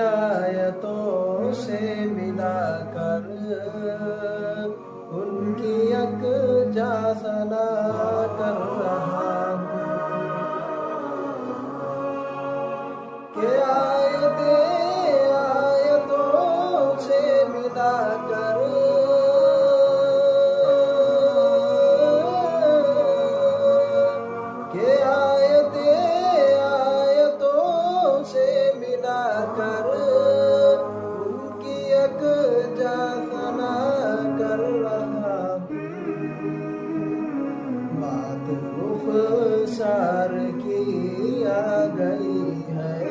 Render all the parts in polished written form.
آیتوں سے ملا کر ان کی یکجا ثنا کر رہا ہوں کہ آیتوں سے ملا کر رخسار کی آ گئی ہے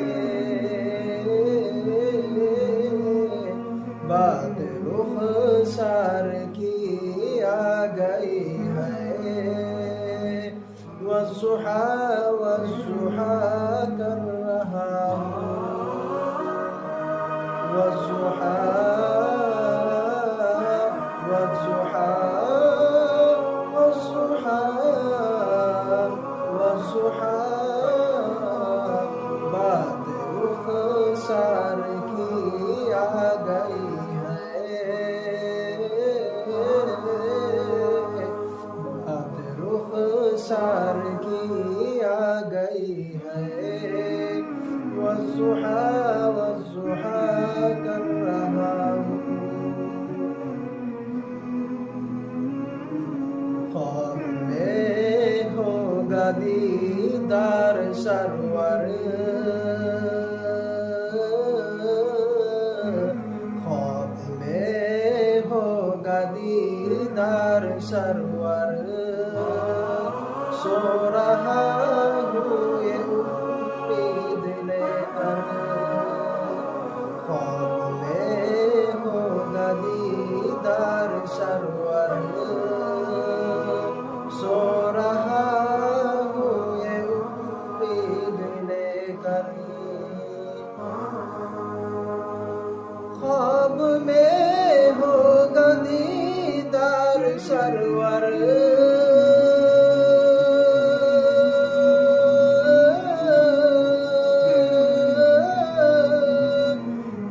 بات رخسار کی آ گئی ہے والضحیٰ والضحیٰ کر رہا ہوں والضحیٰ بات رخسار کی آ گئی ہے بات رخسار کی آ گئی ہے والضحیٰ والضحیٰ کر رہا ہوں خواب میں ہوگا دیدار سرور خواب میں ہوگا دیدار سرور سو رہا ہوں یہ امید لے کر خواب میں ہوگا دیدار سرور سو رہا ہوں یہ امید لے کر خواب میں ہوگا دیدار سرور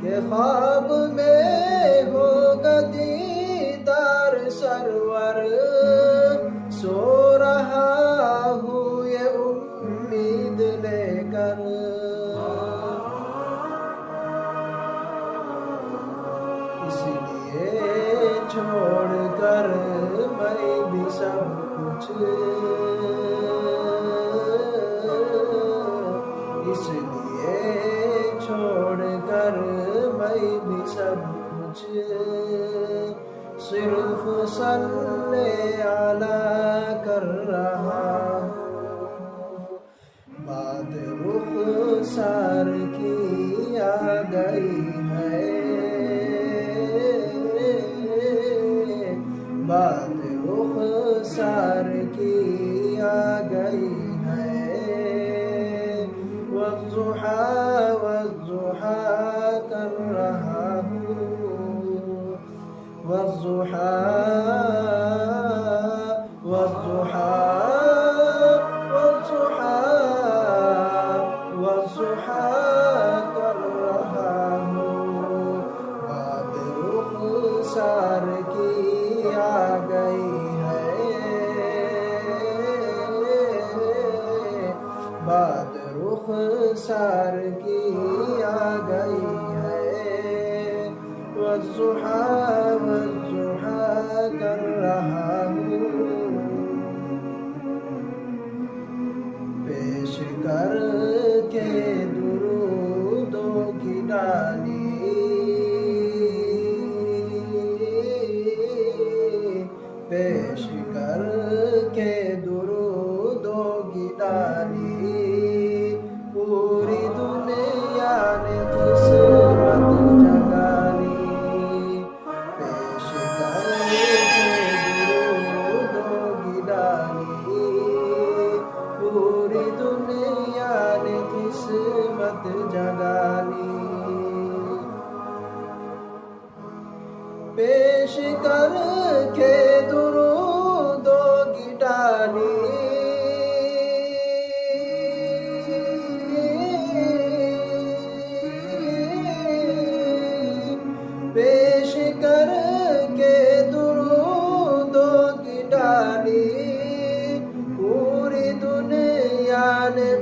کہ خواب میں ہوگا دیدار سرور سو رہا ہوں یہ امید لے کر اس لیے چھوڑ کر میں بھی سب کچھ اس لیے چھوڑ کر میں بھی سب کچھ صرف صلی علی کر رہا ہوں بات رخسار کی آ گئی ہے بات رخسار کی آ گئی ہے والضحیٰ والضحیٰ کر رہا ہوں والضحیٰ والضحیٰ والضحیٰ کر رہا ہوں بات رخسار کی آ گئی ہے بات رخسار کی آ گئی ہے والضحیٰ والضحیٰ کر رہا ہوں پیش کر کے درودوں کی ڈالی پیش کر کے درودوں کی ڈالی پوری دنیا نے قسمت جگا لی پیش کر کے درودوں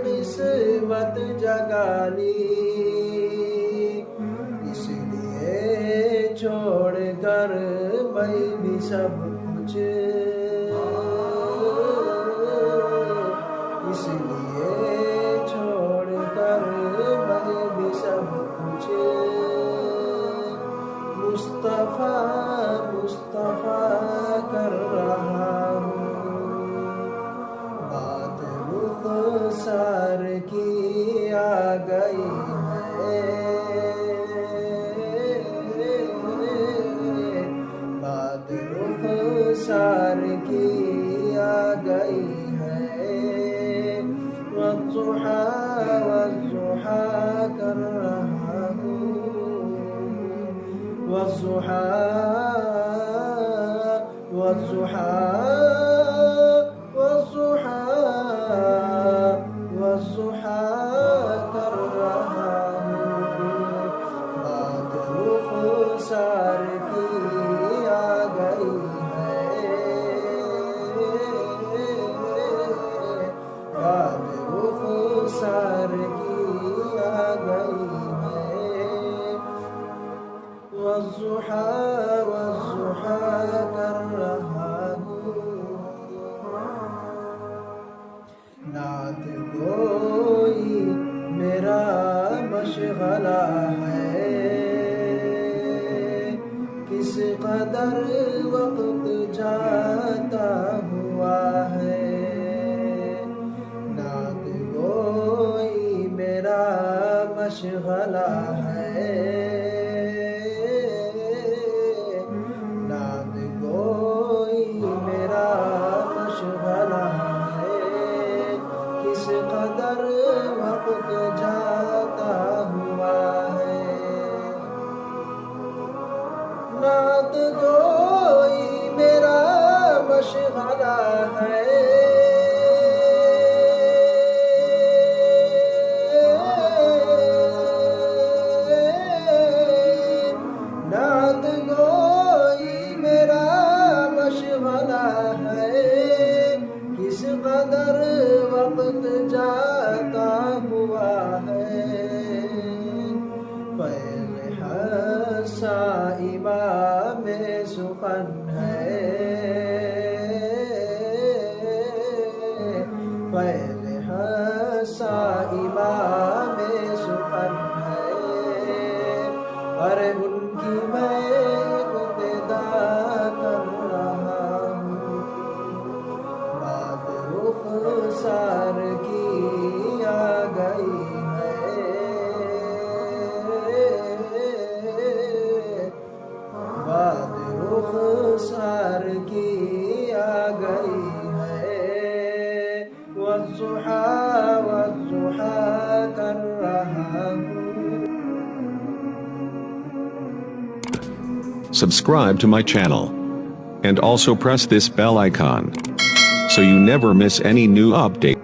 قسمت جگا لی، اس لیے چھوڑ کر میں بھی سب کچھ، اس لیے چھوڑ کر میں بھی سب کچھ، مصطفیٰ مصطفیٰ کر رہا ہوں، بات رخسار کی آ گئی ہے، بات رخسار کی آ گئی ہے، والضحیٰ والضحیٰ کر رہا ہوں، والضحیٰ والضحیٰ والضحیٰ کر رہا ہوں، بات رخسار کی آ گئی ہے، بات رخسار کی آ گئی ہے، والضحیٰ والضحیٰ کر رہا ہوں، نعت گوئی میرا مشغلہ ہے، کس قدر وقت جاتا ہوا ہے، نعت گوئی میرا مشغلہ ہے، نعت گوئی میرا مشغلہ ہے، کس قدر وقت جاتا ہوا ہے، نعت گوئی میرا مشغلہ ہے، نعت گوئی میرا مشغلہ ہے، کس قدر وقت جاتا ہوا ہے، فیض حسائبہ میں سخن ہے، فیض حسائبہ میں سخن ہے، ارے ان کی میں اقتدا کر رہا ہوں، بات رخسار کی آ گئی ہے، بات رخسار کی آ گئی ہے، والضحیٰ والضحیٰ کر رہا ہوں۔ Subscribe to my channel and also press this bell icon so you never miss any new update.